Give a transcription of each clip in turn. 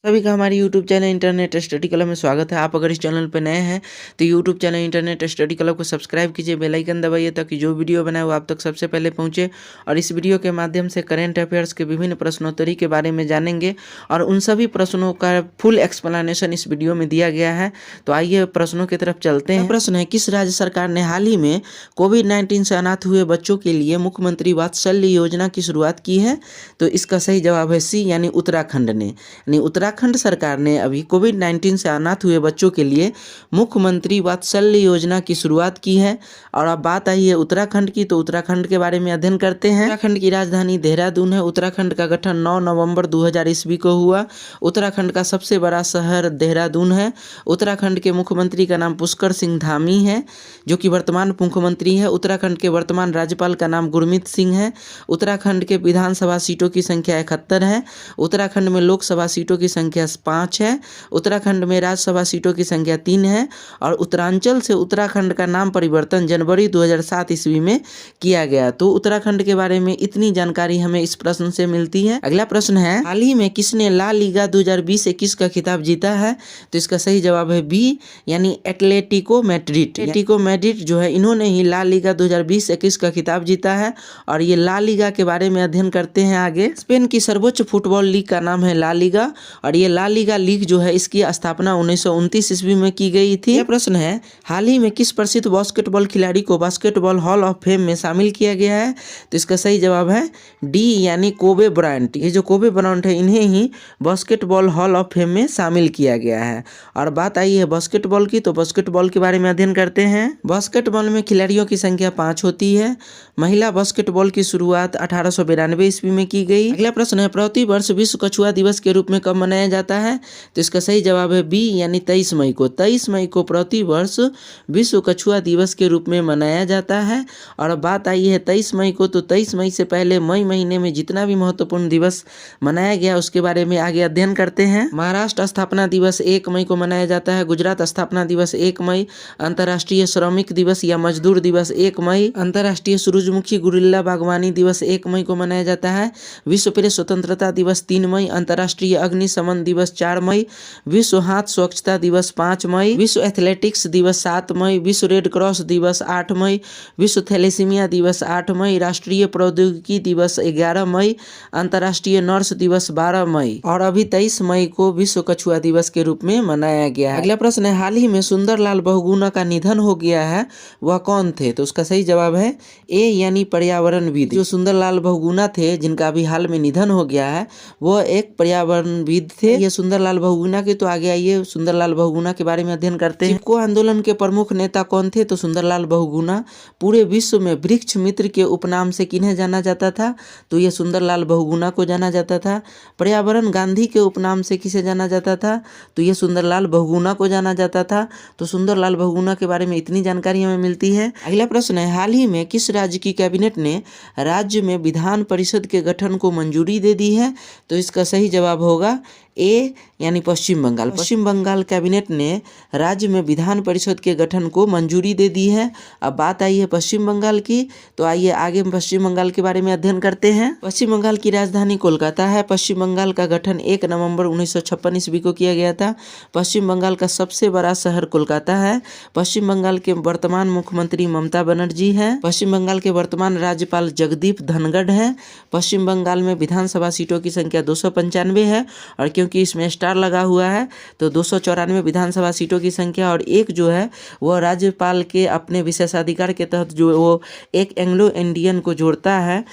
सभी का हमारे YouTube channel internet study club में स्वागत है। आप अगर इस चैनल पर नए हैं तो YouTube channel internet study club को सब्सक्राइब कीजिए, बेल आइकन दबाइए ताकि जो वीडियो बनाए वो आप तक सबसे पहले पहुंचे। और इस वीडियो के माध्यम से करेंट अफेयर्स के विभिन्न प्रश्नोत्तरी के बारे में जानेंगे और उन सभी प्रश्नों का फुल एक्सप्लेनेशन इस वीडियो में दिया गया है। तो आइए प्रश्नों की तरफ चलते हैं। प्रश्न है, किस राज्य सरकार ने हाल ही में कोविड-19 से अनाथ हुए बच्चों के लिए मुख्यमंत्री वात्सल्य योजना की शुरुआत की है? तो इसका सही जवाब है सी, यानी उत्तराखंड ने। यानी उत्तराखंड सरकार ने अभी कोविड-19 से अनाथ हुए बच्चों के लिए मुख्यमंत्री वात्सल्य योजना की शुरुआत की है। और अब बात आई है उत्तराखंड की, तो उत्तराखंड के बारे में अध्ययन करते हैं। उत्तराखंड की राजधानी देहरादून है। उत्तराखंड का गठन 9 नवंबर 2000 ईस्वी को हुआ। उत्तराखंड का सबसे बड़ा शहर देहरादून है। उत्तराखंड के मुख्यमंत्री का नाम पुष्कर सिंह धामी है, जो कि वर्तमान मुख्यमंत्री है। उत्तराखंड के वर्तमान राज्यपाल का नाम गुरमीत सिंह है। उत्तराखंड के विधानसभा सीटों की संख्या 71 है। उत्तराखंड में लोकसभा सीटों की संख्या 5 है। उत्तराखंड में राज्यसभा सीटों की संख्या 3 है। और उत्तरांचल से उत्तराखंड का नाम परिवर्तन जनवरी 2007 ईस्वी में किया गया। तो उत्तराखंड के बारे में इतनी जानकारी हमें इस प्रश्न से मिलती है। अगला प्रश्न है, हाल ही में किसने ला लीगा 2020-21 का खिताब जीता है? तो इसका सही जवाब है बी, यानी एटलेटिको मैड्रिड। एटलेटिको मैड्रिड जो है, इन्होंने ही ला लीगा 2020-21 का खिताब जीता है। और ये ला लीगा के बारे में अध्ययन करते हैं आगे। स्पेन की सर्वोच्च फुटबॉल लीग का नाम है ला लीगा। और ये ला लीगा लीग जो है, इसकी स्थापना 1929 ईस्वी में की गई थी। यह प्रश्न है, हाल ही में किस प्रसिद्ध बास्केटबॉल खिलाड़ी को बास्केटबॉल हॉल ऑफ फेम में शामिल किया गया है? तो इसका सही जवाब है डी, यानी कोबे ब्रायंट। ये जो कोबे ब्रायंट है, इन्हें ही बास्केटबॉल हॉल ऑफ फेम में शामिल किया गया है। और बात आई है बास्केटबॉल की, तो बास्केटबॉल के बारे में अध्ययन करते हैं। बास्केटबॉल में खिलाड़ियों की संख्या 5 होती है। महिला बास्केटबॉल की शुरुआत 1892 ईस्वी में की गई। अगला प्रश्न है, प्रति वर्ष विश्व कछुआ दिवस के रूप में कब मनाया जाता है? तो इसका सही जवाब है बी, यानी 23 मई को। 23 मई को प्रति वर्ष विश्व कछुआ दिवस के रूप में मनाया जाता है। और बात आई है 23 मई को, तो 23 मई से पहले मई महीने में जितना भी महत्वपूर्ण दिवस मनाया गया उसके बारे में आगे अध्ययन करते हैं। महाराष्ट्र स्थापना दिवस 1 मई को मनाया जाता है। गुजरात स्थापना दिवस 1 मई। अंतर्राष्ट्रीय श्रमिक दिवस या मजदूर दिवस 1 मई। अंतर्राष्ट्रीय सूरजमुखी गुरिल्ला बागवानी दिवस 1 मई को मनाया जाता है। विश्व प्रेस स्वतंत्रता दिवस 3 मई। अंतर्राष्ट्रीय अग्निशमन दिवस 4 मई। विश्व हाथ स्वच्छता दिवस 5 मई। विश्व एथलेटिक्स दिवस 7 मई। विश्व रेड क्रॉस दिवस 8 मई। विश्व थैलेसीमिया दिवस 8 मई। राष्ट्रीय प्रौद्योगिकी दिवस 11 मई। अंतर्राष्ट्रीय नर्स दिवस 12 मई। और अभी 23 मई को विश्व कछुआ दिवस के रूप में मनाया गया है। अगला प्रश्न है, हाल ही में सुंदरलाल बहुगुणा का निधन हो गया है, वह कौन थे? तो उसका सही जवाब है ए, यानी पर्यावरणविद। जो सुंदरलाल बहुगुणा थे, जिनका अभी हाल में निधन हो गया है, वह एक पर्यावरणविद थे। ये सुंदरलाल बहुगुणा के, तो आगे आइए सुंदरलाल बहुगुणा के बारे में अध्ययन करते हैं। चिपको आंदोलन के प्रमुख नेता कौन थे? तो सुंदरलाल बहुगुणा। पूरे विश्व में वृक्ष मित्र के उपनाम से किन्हें जाना जाता था? तो ये सुंदरलाल बहुगुणा को जाना जाता था। पर्यावरण गांधी के उपनाम से किसे जाना जाता था? तो ये सुंदरलाल बहुगुणा को जाना जाता था। तो सुंदरलाल बहुगुणा के बारे में इतनी जानकारी हमें मिलती है। अगला प्रश्न है, हाल ही में किस राज्य की कैबिनेट ने राज्य में विधान परिषद के गठन को मंजूरी दे दी है? तो इसका सही जवाब होगा ए, यानी पश्चिम बंगाल। पश्चिम बंगाल कैबिनेट ने राज्य में विधान परिषद के गठन को मंजूरी दे दी है। अब बात आई है पश्चिम बंगाल की, तो आइए आगे पश्चिम बंगाल के बारे में अध्ययन करते हैं। पश्चिम बंगाल की राजधानी कोलकाता है। पश्चिम बंगाल का गठन 1 नवंबर 1956 ईस्वी को किया गया था। पश्चिम बंगाल का सबसे बड़ा शहर कोलकाता है। पश्चिम बंगाल के वर्तमान मुख्यमंत्री ममता बनर्जी हैं। पश्चिम बंगाल के वर्तमान राज्यपाल जगदीप धनखड़ हैं। पश्चिम बंगाल में विधानसभा सीटों की संख्या 295 है। और क्योंकि इसमें स्टार लगा हुआ है, तो 294 विधानसभा सीटों की संख्या, और एक जो है वह राज्यपाल के अपने विशेषाधिकार के तहत जो वो एक एंग्लो इंडियन को जोड़ता है,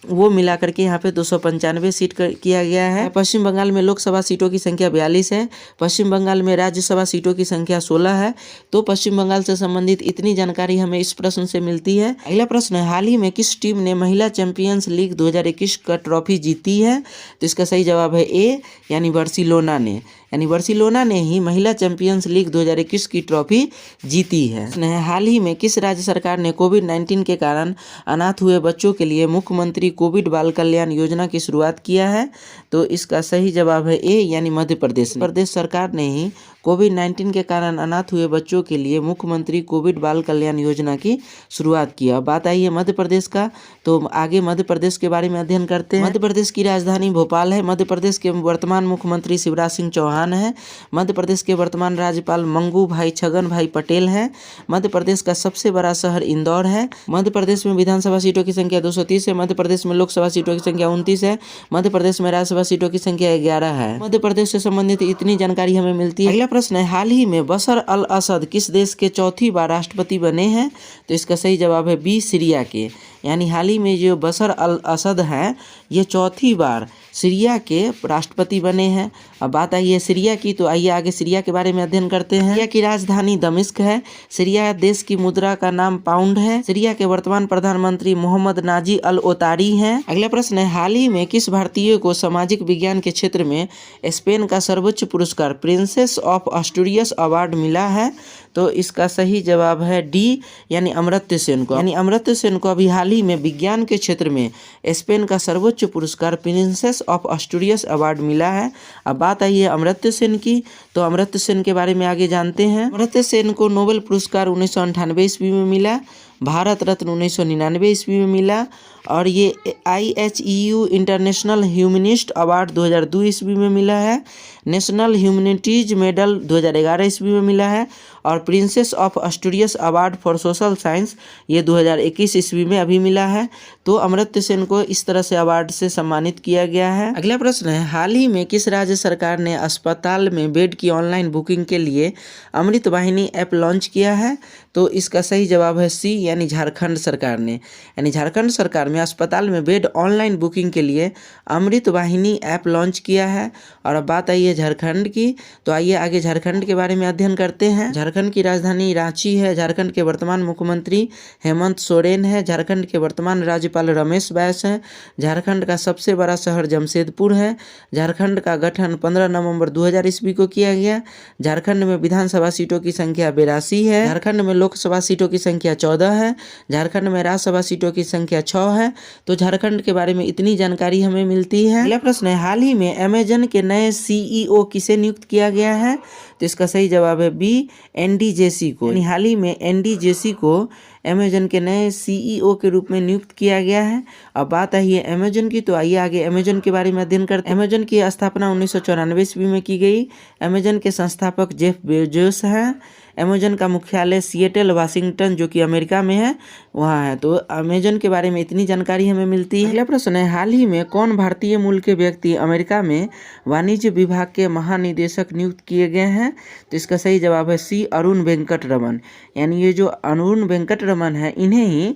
वो मिलाकर के यहाँ पे 295 सीट किया गया है। पश्चिम बंगाल में लोकसभा सीटों की संख्या 42 है। पश्चिम बंगाल में राज्यसभा सीटों की संख्या 16 है। तो पश्चिम बंगाल से संबंधित इतनी जानकारी हमें इस प्रश्न से मिलती है। अगला प्रश्न है, हाल ही में किस टीम ने महिला चैंपियंस लीग 2021 का ट्रॉफी जीती है? तो इसका सही जवाब है ए, यानी बार्सिलोना ने। यानी बार्सिलोना ने ही महिला चैंपियंस लीग 2021 की ट्रॉफी जीती है। हाल ही में किस राज्य सरकार ने कोविड-19 के कारण अनाथ हुए बच्चों के लिए मुख्यमंत्री कोविड बाल कल्याण योजना की शुरुआत किया है? तो इसका सही जवाब है ए, यानी मध्य प्रदेश। प्रदेश सरकार ने ही कोविड-19 के कारण अनाथ हुए बच्चों के लिए मुख्यमंत्री कोविड बाल कल्याण योजना की शुरुआत की। अब बात आई है मध्य प्रदेश का, तो आगे मध्य प्रदेश के बारे में अध्ययन करते हैं। मध्य प्रदेश की राजधानी भोपाल है। मध्य प्रदेश के वर्तमान मुख्यमंत्री मुख्यमंत्री शिवराज सिंह चौहान हैं। मध्य प्रदेश के वर्तमान राज्यपाल मंगू भाई छगन भाई पटेल हैं। मध्य प्रदेश का सबसे बड़ा शहर इंदौर है। मध्य प्रदेश में विधानसभा सीटों की संख्या 230 है। मध्य प्रदेश में लोकसभा सीटों की संख्या 29 है। मध्य प्रदेश में राज्यसभा सीटों की संख्या 11 है। मध्य प्रदेश से संबंधित इतनी जानकारी हमें मिलती है। अगला प्रश्न है, हाल ही में बशर अल असद किस देश के चौथी बार राष्ट्रपति बने हैं? तो इसका सही जवाब है बी, सीरिया के। यानी हाल ही में जो बशर अल असद हैं ये चौथी बार सीरिया के राष्ट्रपति बने हैं। अब बात आई है सीरिया की, तो आइए आगे सीरिया के बारे में अध्ययन करते हैं। सीरिया की राजधानी दमिश्क है। सीरिया देश की मुद्रा का नाम पाउंड है। सीरिया के वर्तमान प्रधानमंत्री मोहम्मद नाजी अल ओतारी हैं। अगला प्रश्न है, हाल ही में किस भारतीय को सामाजिक विज्ञान के क्षेत्र में स्पेन का सर्वोच्च पुरस्कार प्रिंसेस ऑफ एस्टूरियस अवार्ड मिला है? तो इसका सही जवाब है डी, यानी अमर्त्य सेन को। यानी अमर्त्य सेन को अभी हाल ही में विज्ञान के क्षेत्र में स्पेन का सर्वोच्च पुरस्कार प्रिंसेस ऑफ एस्टूरियस अवार्ड मिला है। अब बात आई है अमर्त्य सेन की, तो अमर्त्य सेन के बारे में आगे जानते हैं। अमर्त्य सेन को नोबेल पुरस्कार 1998 ईस्वी में मिला, भारत रत्न 1999 ईस्वी में मिला, और ये IHEU इंटरनेशनल ह्यूमनिस्ट अवार्ड 2002 ईस्वी में मिला है। नेशनल ह्यूमैनिटीज मेडल 2011 ईस्वी में मिला है, और princess of Asturias award for social science ये 2021 ईस्वी में अभी मिला है। तो अमर्त्य सेन को इस तरह से अवार्ड से सम्मानित किया गया है। अगला प्रश्न है, हाल ही में किस राज्य सरकार ने अस्पताल में बेड की ऑनलाइन बुकिंग के लिए अमृत वाहिनी ऐप लॉन्च किया है? तो इसका सही जवाब है सी, यानी झारखंड सरकार ने। यानी झारखंड सरकार में अस्पताल में बेड ऑनलाइन बुकिंग के लिए अमृत वाहिनी ऐप लॉन्च किया है। और अब बात आई है झारखंड की, तो आइए आगे झारखंड के बारे में अध्ययन करते हैं। झारखंड की राजधानी रांची है। झारखंड के वर्तमान मुख्यमंत्री हेमंत सोरेन है। झारखंड के वर्तमान राज्यपाल रमेश बैस हैं। झारखंड का सबसे बड़ा शहर जमशेदपुर है। झारखंड का गठन 15 नवंबर 2000 ईस्वी को किया गया। झारखंड में विधानसभा सीटों की संख्या 82 है। झारखंड में लोकसभा सीटों की संख्या 14 है। झारखंड में राज्यसभा सीटों की संख्या 6 है। तो झारखंड के बारे में इतनी जानकारी हमें मिलती है। अगला प्रश्न है, हाल ही में अमेजन के नए CEO किसे नियुक्त किया गया है? तो इसका सही जवाब है बी, एंडी जेसी को। यानी हाल ही में एंडी जेसी को अमेजन के नए CEO के रूप में नियुक्त किया गया है। अब बात आई है अमेजन की, तो आइए आगे अमेजन के बारे में अध्ययन करते हैं। अमेजन की स्थापना 1994 ईस्वी में की गई। अमेजन के संस्थापक जेफ बेजोस हैं। अमेजन का मुख्यालय सिएटल वाशिंगटन जो कि अमेरिका में है वहाँ है। तो अमेजन के बारे में इतनी जानकारी हमें मिलती है। अगला प्रश्न है, हाल ही में कौन भारतीय मूल के व्यक्ति अमेरिका में वाणिज्य विभाग के महानिदेशक नियुक्त किए गए हैं? तो इसका सही जवाब है सी, अरुण वेंकट रमन। यानी ये जो अरुण वेंकट रमन है इन्हें ही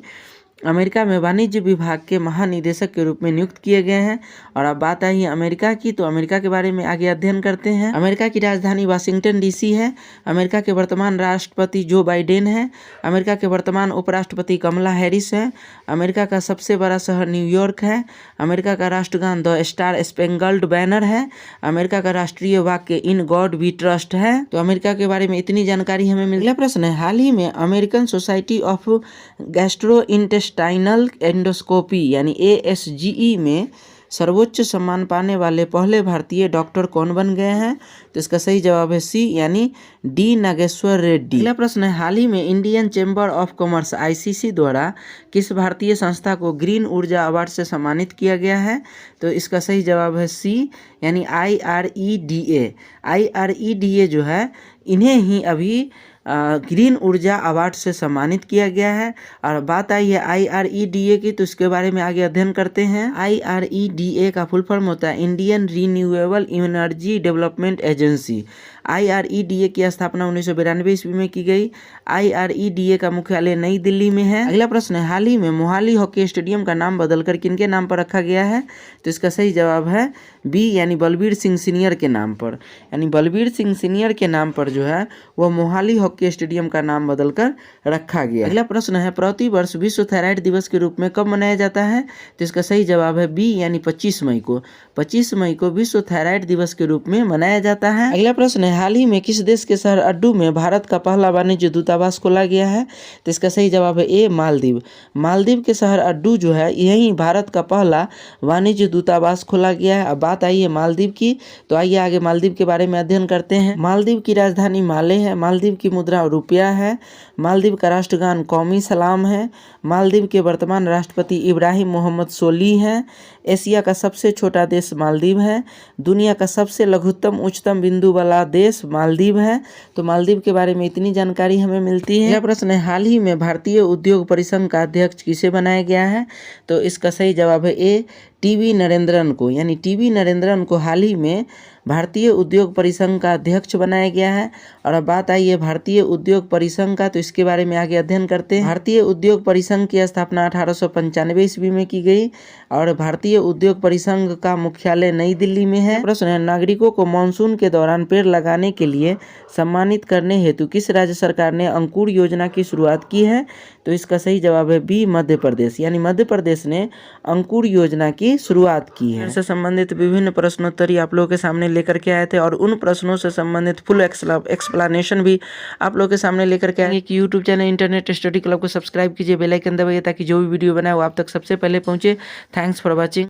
अमेरिका में वाणिज्य विभाग के महानिदेशक के रूप में नियुक्त किए गए हैं। और अब बात आई है अमेरिका की, तो अमेरिका के बारे में आगे अध्ययन करते हैं। अमेरिका की राजधानी वाशिंगटन DC है। अमेरिका के वर्तमान राष्ट्रपति जो बाइडेन है। अमेरिका के वर्तमान उपराष्ट्रपति कमला हैरिस है। अमेरिका का सबसे बड़ा शहर न्यूयॉर्क है। अमेरिका का राष्ट्रगान द स्टार स्पेंगल्ड बैनर है। अमेरिका का राष्ट्रीय वाक्य इन गॉड वी ट्रस्ट है। तो अमेरिका के बारे में इतनी जानकारी हमें मिल। अगला प्रश्न है, हाल ही में American society of gastrointestinal endoscopy यानी ASGE में सर्वोच्च सम्मान पाने वाले पहले भारतीय डॉक्टर कौन बन गए हैं? तो इसका सही जवाब है सी, यानी डी नागेश्वर रेड्डी। अगला प्रश्न है, हाल ही में Indian chamber of commerce ICC द्वारा किस भारतीय संस्था को ग्रीन ऊर्जा अवार्ड से सम्मानित किया गया है? तो इसका सही जवाब है सी, यानी IREDA। IREDA जो है इन्हें ही अभी ग्रीन ऊर्जा अवार्ड से सम्मानित किया गया है। और बात आई है IREDA की, तो इसके बारे में आगे अध्ययन करते हैं। IREDA का फुल फॉर्म होता है Indian renewable energy development agency. IREDA की स्थापना 1992 ईस्वी में की गई। IREDA का मुख्यालय नई दिल्ली में है। अगला प्रश्न है, हाल ही में मोहाली हॉकी स्टेडियम का नाम बदलकर किनके नाम पर रखा गया है? तो इसका सही जवाब है बी, यानी बलबीर सिंह सीनियर के नाम पर। यानी बलबीर सिंह सीनियर के नाम पर जो है वह मोहाली हॉकी स्टेडियम का नाम बदलकर रखा गया। अगला प्रश्न है, प्रति वर्ष विश्व थायराइड दिवस के रूप में कब मनाया जाता है? तो इसका सही जवाब है बी, यानी 25 मई को। 25 मई को विश्व थायराइड दिवस के रूप में मनाया जाता है। अगला प्रश्न है, हाल ही में किस देश के शहर अड्डू में भारत का पहला वाणिज्य दूतावास खोला गया है? तो इसका सही जवाब है ए, मालदीव। मालदीव के शहर अड्डू जो है यही भारत का पहला वाणिज्य दूतावास खोला गया है। अब बात आई है मालदीव की, तो आइए आगे मालदीव के बारे में अध्ययन करते हैं। मालदीव की राजधानी माले है। मालदीव की मुद्रा रुपया है। मालदीव का राष्ट्रगान कौमी सलाम है। मालदीव के वर्तमान राष्ट्रपति इब्राहिम मोहम्मद सोली हैं। एशिया का सबसे छोटा देश मालदीव है। दुनिया का सबसे लघुत्तम उच्चतम बिंदु वाला देश मालदीव है। तो मालदीव के बारे में इतनी जानकारी हमें मिलती है। यह प्रश्न है, हाल ही में भारतीय उद्योग परिसंघ का अध्यक्ष किसे बनाया गया है? तो इसका सही जवाब है ए, टीवी नरेंद्रन को। यानी टीवी नरेंद्रन को हाल ही में भारतीय उद्योग परिसंघ का अध्यक्ष बनाया गया है। और अब बात आई है भारतीय उद्योग परिसंघ का, तो इसके बारे में आगे अध्ययन करते हैं। भारतीय उद्योग परिसंघ की स्थापना 1895 ईस्वी में की गई और भारतीय उद्योग परिसंघ का मुख्यालय नई दिल्ली में है। प्रश्न है, नागरिकों को मानसून के दौरान पेड़ लगाने के लिए सम्मानित करने हेतु किस राज्य सरकार ने अंकुर योजना की शुरुआत की है? तो इसका सही जवाब है बी, मध्य प्रदेश। यानी मध्य प्रदेश ने अंकुर योजना की शुरुआत की है। इससे संबंधित विभिन्न प्रश्नोत्तरी आप लोगों के सामने लेकर के आए थे और उन प्रश्नों से संबंधित फुल एक्सप्लेनेशन भी आप लोगों के सामने लेकर के आएंगे कि YouTube channel internet study club को सब्सक्राइब कीजिए, बेल आइकन दबाइए ताकि जो भी वीडियो बनाए वो आप तक सबसे पहले पहुंचे। Thanks for watching.